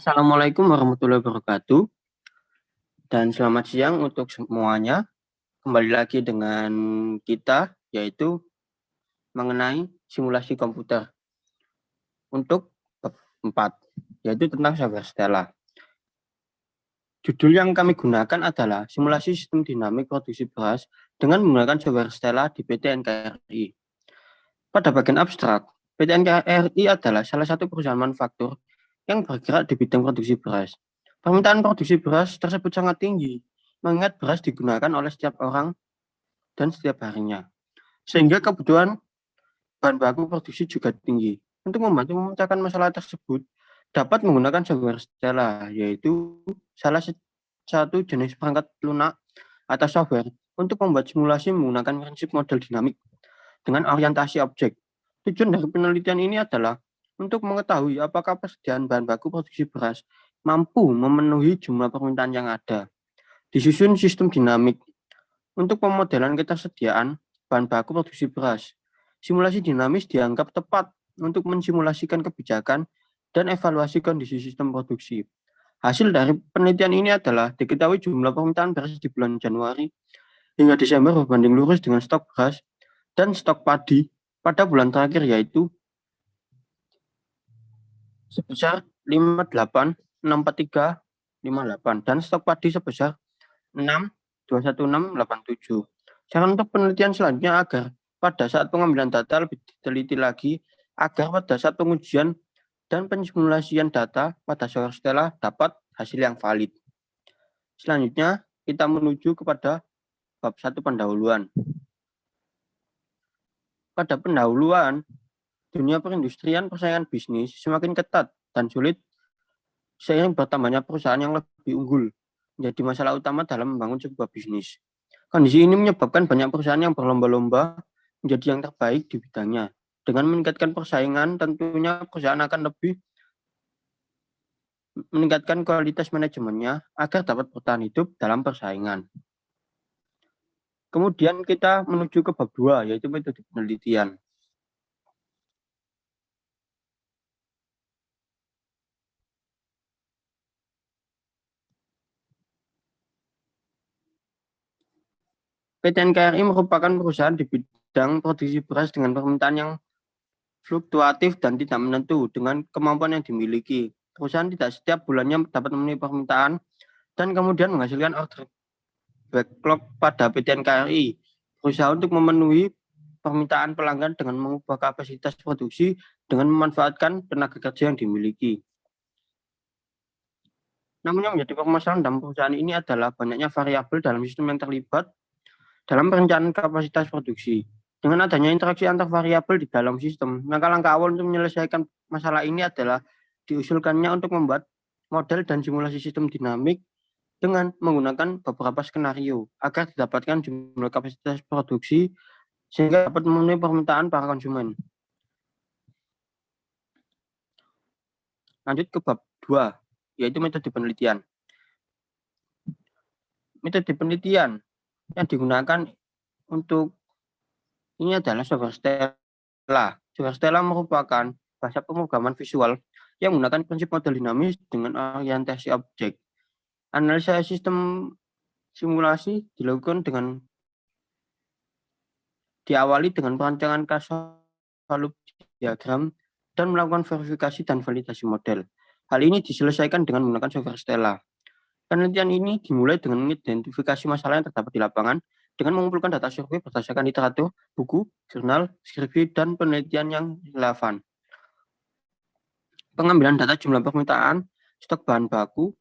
Assalamualaikum warahmatullahi wabarakatuh, dan selamat siang untuk semuanya. Kembali lagi dengan kita, yaitu mengenai simulasi komputer untuk bab 4, yaitu tentang software Stella. Judul yang kami gunakan adalah simulasi sistem dinamik produksi beras dengan menggunakan software Stella di PT NKRI. Pada bagian abstrak, PT NKRI adalah salah satu perusahaan manufaktur yang bergerak di bidang produksi beras. Permintaan produksi beras tersebut sangat tinggi, mengingat beras digunakan oleh setiap orang dan setiap harinya. Sehingga kebutuhan bahan baku produksi juga tinggi. Untuk membantu memecahkan masalah tersebut, dapat menggunakan software Stella, yaitu salah satu jenis perangkat lunak atau software untuk membuat simulasi menggunakan prinsip model dinamik dengan orientasi objek. Tujuan dari penelitian ini adalah untuk mengetahui apakah persediaan bahan baku produksi beras mampu memenuhi jumlah permintaan yang ada. Disusun sistem dinamik untuk pemodelan ketersediaan bahan baku produksi beras. Simulasi dinamis dianggap tepat untuk mensimulasikan kebijakan dan evaluasi kondisi sistem produksi. Hasil dari penelitian ini adalah diketahui jumlah permintaan beras di bulan Januari hingga Desember berbanding lurus dengan stok beras dan stok padi pada bulan terakhir, yaitu sebesar 58, 643, 58 dan stok padi sebesar 6, 216, 87. Saran untuk penelitian selanjutnya agar pada saat pengambilan data lebih diteliti lagi, agar pada saat pengujian dan pensimulasian data pada software Stella dapat hasil yang valid. Selanjutnya, kita menuju kepada bab 1 pendahuluan. Pada pendahuluan, dunia perindustrian persaingan bisnis semakin ketat dan sulit seiring bertambahnya perusahaan yang lebih unggul menjadi masalah utama dalam membangun sebuah bisnis. Kondisi ini menyebabkan banyak perusahaan yang berlomba-lomba menjadi yang terbaik di bidangnya. Dengan meningkatkan persaingan, tentunya perusahaan akan lebih meningkatkan kualitas manajemennya agar dapat bertahan hidup dalam persaingan. Kemudian kita menuju ke bab 2, yaitu metode penelitian. PT NKRI merupakan perusahaan di bidang produksi beras dengan permintaan yang fluktuatif dan tidak menentu dengan kemampuan yang dimiliki. Perusahaan tidak setiap bulannya dapat memenuhi permintaan dan kemudian menghasilkan order backlog pada PT NKRI. Berusaha untuk memenuhi permintaan pelanggan dengan mengubah kapasitas produksi dengan memanfaatkan tenaga kerja yang dimiliki. Namun yang menjadi permasalahan dalam perusahaan ini adalah banyaknya variabel dalam sistem yang terlibat dalam perencanaan kapasitas produksi. Dengan adanya interaksi antar variabel di dalam sistem, maka langkah awal untuk menyelesaikan masalah ini adalah diusulkannya untuk membuat model dan simulasi sistem dinamik dengan menggunakan beberapa skenario agar didapatkan jumlah kapasitas produksi sehingga dapat memenuhi permintaan para konsumen. Lanjut ke bab 2, yaitu metode penelitian. Metode penelitian yang digunakan untuk ini adalah software Stella. Software Stella merupakan bahasa pemrograman visual yang menggunakan prinsip model dinamis dengan orientasi objek. Analisa sistem simulasi dilakukan dengan diawali dengan perancangan kasus diagram dan melakukan verifikasi dan validasi model. Hal ini diselesaikan dengan menggunakan software Stella. Penelitian ini dimulai dengan mengidentifikasi masalah yang terdapat di lapangan dengan mengumpulkan data survei berdasarkan literatur, buku, jurnal, skripsi, dan penelitian yang relevan. Pengambilan data jumlah permintaan, stok bahan baku,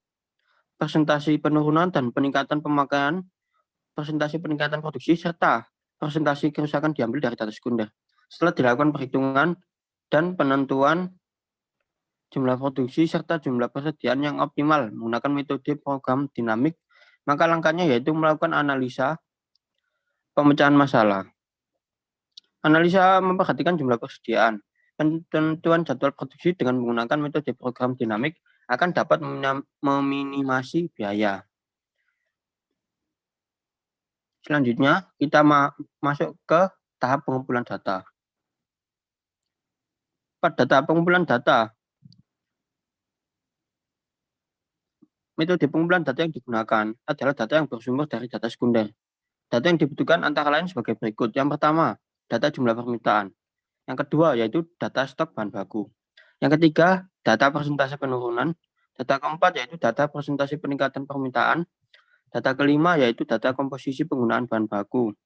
persentase penurunan dan peningkatan pemakaian, persentase peningkatan produksi, serta persentase kerusakan diambil dari data sekunder. Setelah dilakukan perhitungan dan penentuan jumlah produksi serta jumlah persediaan yang optimal menggunakan metode program dinamik, maka langkahnya yaitu melakukan analisa pemecahan masalah. Analisa memperhatikan jumlah persediaan. Penentuan jadwal produksi dengan menggunakan metode program dinamik akan dapat meminimasi biaya. Selanjutnya, kita masuk ke tahap pengumpulan data. Pada tahap pengumpulan data, Metode pengumpulan data yang digunakan adalah data yang bersumber dari data sekunder. Data yang dibutuhkan antara lain sebagai berikut. Yang pertama, data jumlah permintaan. Yang kedua, yaitu data stok bahan baku. Yang ketiga, data persentase penurunan. Data keempat, yaitu data persentase peningkatan permintaan. Data kelima, yaitu data komposisi penggunaan bahan baku.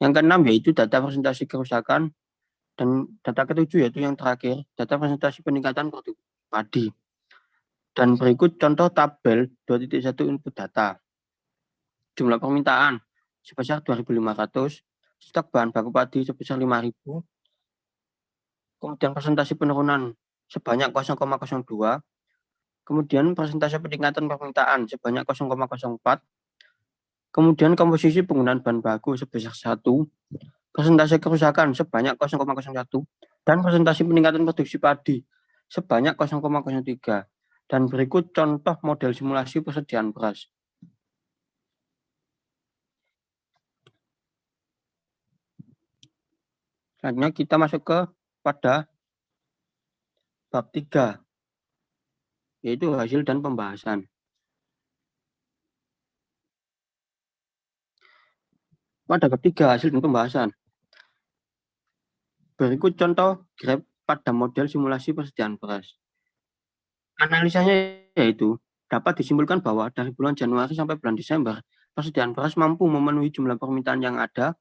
Yang keenam, yaitu data persentase kerusakan. Dan data ketujuh, yaitu yang terakhir, data persentase peningkatan produk padi. Dan berikut contoh tabel 2.1 input data. Jumlah permintaan sebesar 2.500, stok bahan baku padi sebesar 5.000, kemudian persentase penurunan sebanyak 0,02, kemudian persentase peningkatan permintaan sebanyak 0,04, kemudian komposisi penggunaan bahan baku sebesar 1, persentase kerusakan sebanyak 0,01, dan persentase peningkatan produksi padi sebanyak 0,03. Dan berikut contoh model simulasi persediaan beras. Selanjutnya kita masuk pada bab 3, yaitu hasil dan pembahasan. Pada bab 3, hasil dan pembahasan. Berikut contoh graf pada model simulasi persediaan beras. Analisanya yaitu dapat disimpulkan bahwa dari bulan Januari sampai bulan Desember, persediaan beras mampu memenuhi jumlah permintaan yang ada,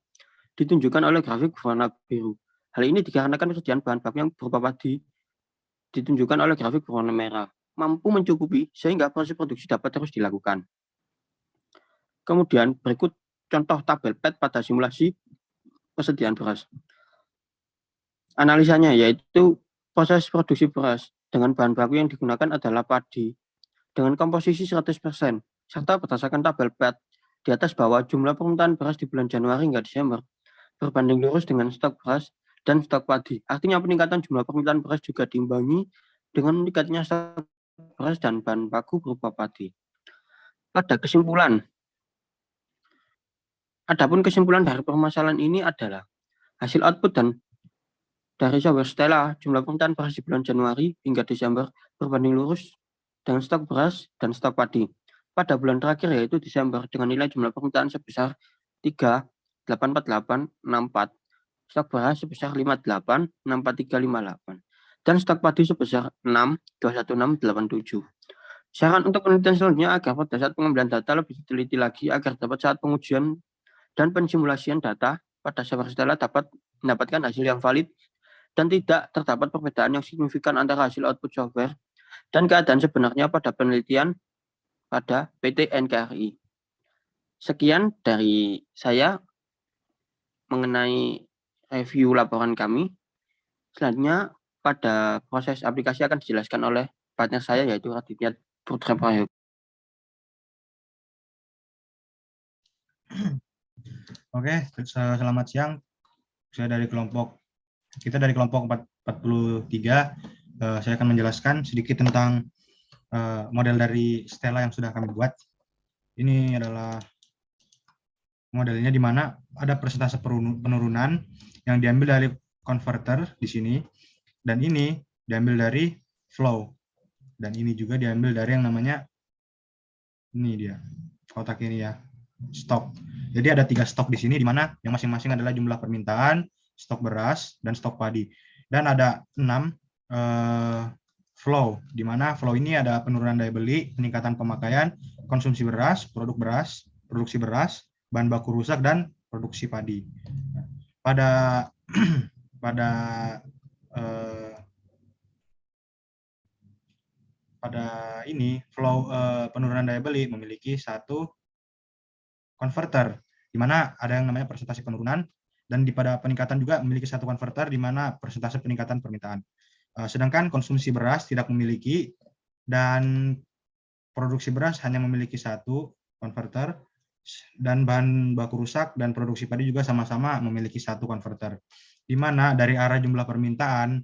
ditunjukkan oleh grafik berwarna biru. Hal ini dikarenakan persediaan bahan baku yang berupa padi ditunjukkan oleh grafik berwarna merah, mampu mencukupi sehingga proses produksi dapat terus dilakukan. Kemudian berikut contoh tabel PET pada simulasi persediaan beras. Analisanya yaitu proses produksi beras dengan bahan baku yang digunakan adalah padi dengan komposisi 100%, serta berdasarkan tabel PET di atas bawah jumlah permintaan beras di bulan Januari hingga Desember berbanding lurus dengan stok beras dan stok padi. Artinya peningkatan jumlah permintaan beras juga diimbangi dengan meningkatnya stok beras dan bahan baku berupa padi. Pada kesimpulan, adapun kesimpulan dari permasalahan ini adalah hasil output dan dari software Stella, jumlah permintaan beras di bulan Januari hingga Desember berbanding lurus dengan stok beras dan stok padi. Pada bulan terakhir yaitu Desember dengan nilai jumlah permintaan sebesar 3.84864, stok beras sebesar 58.64358, dan stok padi sebesar 6.21687. Saran untuk penelitian selanjutnya agar pada saat pengambilan data lebih diteliti lagi agar dapat saat pengujian dan pensimulasian data pada software Stella dapat mendapatkan hasil yang valid dan tidak terdapat perbedaan yang signifikan antara hasil output software dan keadaan sebenarnya pada penelitian pada PT NKRI. Sekian dari saya mengenai review laporan kami. Selanjutnya pada proses aplikasi akan dijelaskan oleh partner saya yaitu Raditya Putra Prayoga. Oke, selamat siang. Kita dari kelompok 43. Saya akan menjelaskan sedikit tentang model dari Stella yang sudah kami buat. Ini adalah modelnya di mana ada persentase penurunan yang diambil dari converter di sini, dan ini diambil dari flow, dan ini juga diambil dari yang namanya, ini dia kotak ini ya, stok. Jadi ada 3 stok di sini, di mana yang masing-masing adalah jumlah permintaan, stok beras, dan stok padi. Dan ada 6 flow, di mana flow ini ada penurunan daya beli, peningkatan pemakaian, konsumsi beras, produk beras, produksi beras, bahan baku rusak, dan produksi padi. Pada ini flow penurunan daya beli memiliki satu converter, di mana ada yang namanya persentase penurunan, dan pada peningkatan juga memiliki satu converter, di mana persentase peningkatan permintaan. Sedangkan konsumsi beras tidak memiliki, dan produksi beras hanya memiliki satu converter, dan bahan baku rusak dan produksi padi juga sama-sama memiliki satu converter, di mana dari arah jumlah permintaan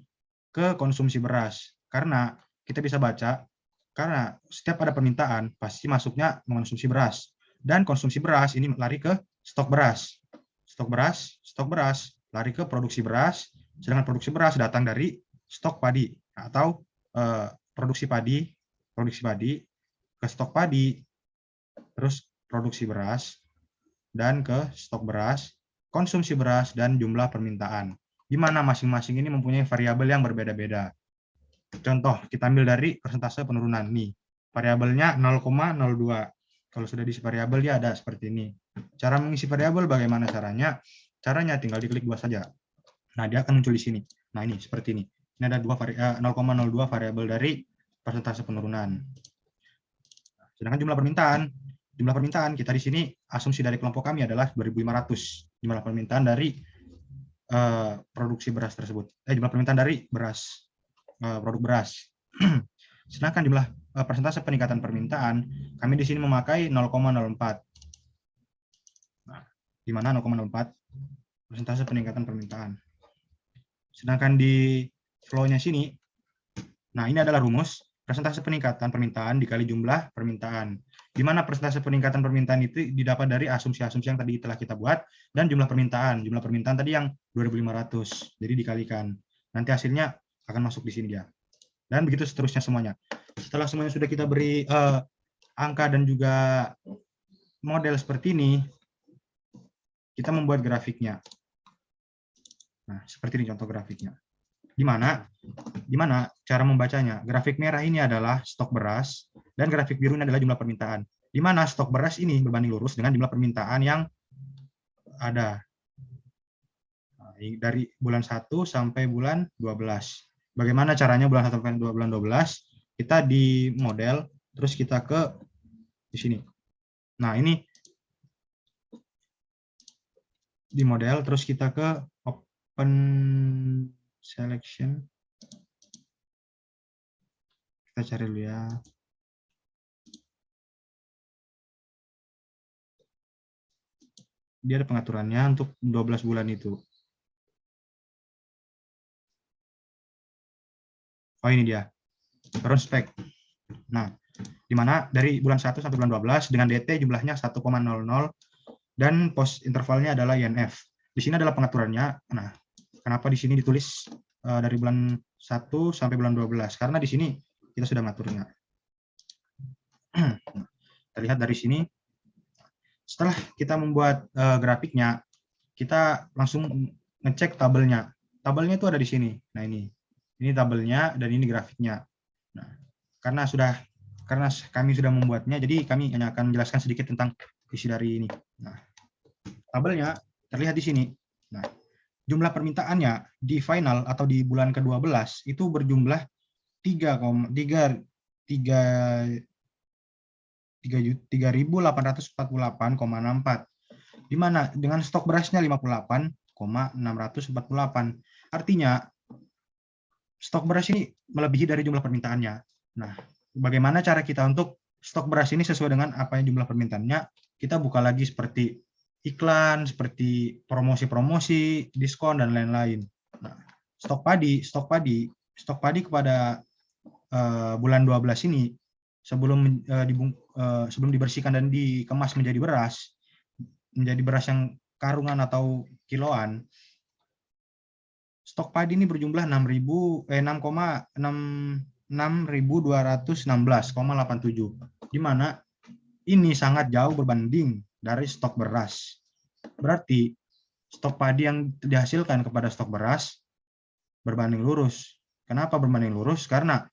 ke konsumsi beras. Karena kita bisa baca, karena setiap ada permintaan pasti masuknya mengonsumsi beras, dan konsumsi beras ini lari ke stok beras, lari ke produksi beras, sedangkan produksi beras datang dari stok padi atau produksi padi ke stok padi, terus produksi beras, dan ke stok beras, konsumsi beras, dan jumlah permintaan. Di mana masing-masing ini mempunyai variabel yang berbeda-beda. Contoh, kita ambil dari persentase penurunan. Nih, variabelnya 0,02. Kalau sudah diisi variabel, dia ada seperti ini. Cara mengisi variabel bagaimana caranya? Caranya tinggal diklik 2 saja. Nah, dia akan muncul di sini. Nah, ini seperti ini. Ini ada 0,02 variabel dari persentase penurunan. Sedangkan jumlah permintaan kita di sini asumsi dari kelompok kami adalah 2.500 jumlah permintaan dari produksi beras tersebut. Jumlah permintaan dari beras, produk beras. Sedangkan jumlah persentase peningkatan permintaan kami di sini memakai 0,04. Nah, di mana 0,04 persentase peningkatan permintaan. Sedangkan di flow-nya sini, nah ini adalah rumus persentase peningkatan permintaan dikali jumlah permintaan. Di mana persentase peningkatan permintaan itu didapat dari asumsi-asumsi yang tadi telah kita buat dan jumlah permintaan. Jumlah permintaan tadi yang 2.500. Jadi dikalikan. Nanti hasilnya akan masuk di sini dia. Dan begitu seterusnya semuanya. Setelah semuanya sudah kita beri angka dan juga model seperti ini, kita membuat grafiknya. Nah, seperti ini contoh grafiknya. Di mana cara membacanya? Grafik merah ini adalah stok beras dan grafik biru ini adalah jumlah permintaan. Di mana stok beras ini berbanding lurus dengan jumlah permintaan yang ada. Nah, dari bulan 1 sampai bulan 12. Bagaimana caranya bulan 1 sampai bulan 12? Kita di model, terus kita ke di sini. Nah, ini di model, terus kita ke open selection. Kita cari dulu ya. Dia ada pengaturannya untuk 12 bulan itu. Oh, ini dia. Prospek. Nah, di mana dari bulan 1 sampai bulan 12 dengan DT jumlahnya 1,00 dan pos intervalnya adalah INF. Di sini adalah pengaturannya. Nah, kenapa di sini ditulis dari bulan 1 sampai bulan 12? Karena di sini kita sudah mengaturnya. Kita lihat dari sini. Setelah kita membuat grafiknya, kita langsung ngecek tabelnya. Tabelnya itu ada di sini. Nah, ini tabelnya dan ini grafiknya. Nah, karena kami sudah membuatnya, jadi kami hanya akan menjelaskan sedikit tentang isi dari ini. Nah, tabelnya terlihat di sini. Nah, jumlah permintaannya di final atau di bulan ke-12 itu berjumlah 3.848,64, di mana dengan stok berasnya 58,648. Artinya stok beras ini melebihi dari jumlah permintaannya. Nah, bagaimana cara kita untuk stok beras ini sesuai dengan apa yang jumlah permintaannya? Kita buka lagi seperti iklan, seperti promosi-promosi, diskon, dan lain-lain. Nah, stok padi kepada bulan 12 ini sebelum dibersihkan dan dikemas menjadi beras yang karungan atau kiloan, stok padi ini berjumlah 6.216,87, di mana ini sangat jauh berbanding dari stok beras. Berarti stok padi yang dihasilkan kepada stok beras berbanding lurus. Kenapa berbanding lurus? Karena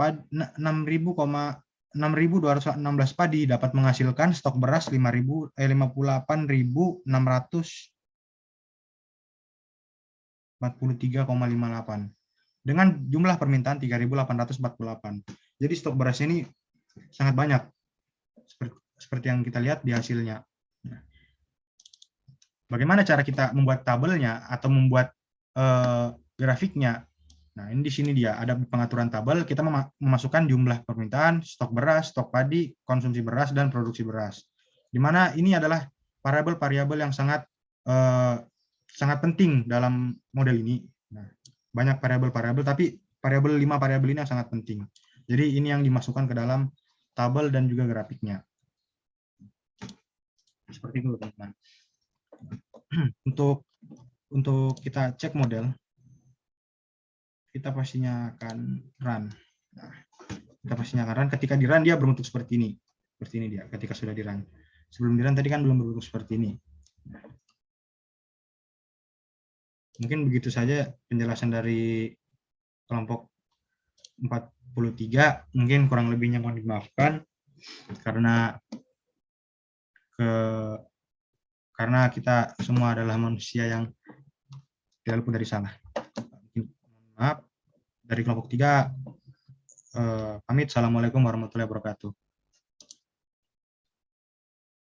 6.216 padi dapat menghasilkan stok beras 58.443,58 dengan jumlah permintaan 3.848. Jadi stok beras ini sangat banyak seperti yang kita lihat di hasilnya. Bagaimana cara kita membuat tabelnya atau membuat grafiknya? Nah, ini di sini dia ada pengaturan tabel. Kita memasukkan jumlah permintaan, stok beras, stok padi, konsumsi beras, dan produksi beras. Di mana ini adalah variabel-variabel yang sangat penting dalam model ini. Nah, banyak variabel-variabel, tapi 5 variabel ini yang sangat penting. Jadi ini yang dimasukkan ke dalam tabel dan juga grafiknya. Seperti itu, teman-teman. Untuk kita cek model, kita pastinya akan run. Nah, kita pastinya karena ketika di run dia berbentuk seperti ini dia ketika sudah di run. Sebelum di run tadi kan belum berbentuk seperti ini. Mungkin begitu saja penjelasan dari kelompok 43, mungkin kurang lebihnya mohon dimaafkan karena kita semua adalah manusia yang tidak luput dari salah. Maaf, dari kelompok 3 pamit. Assalamualaikum warahmatullahi wabarakatuh.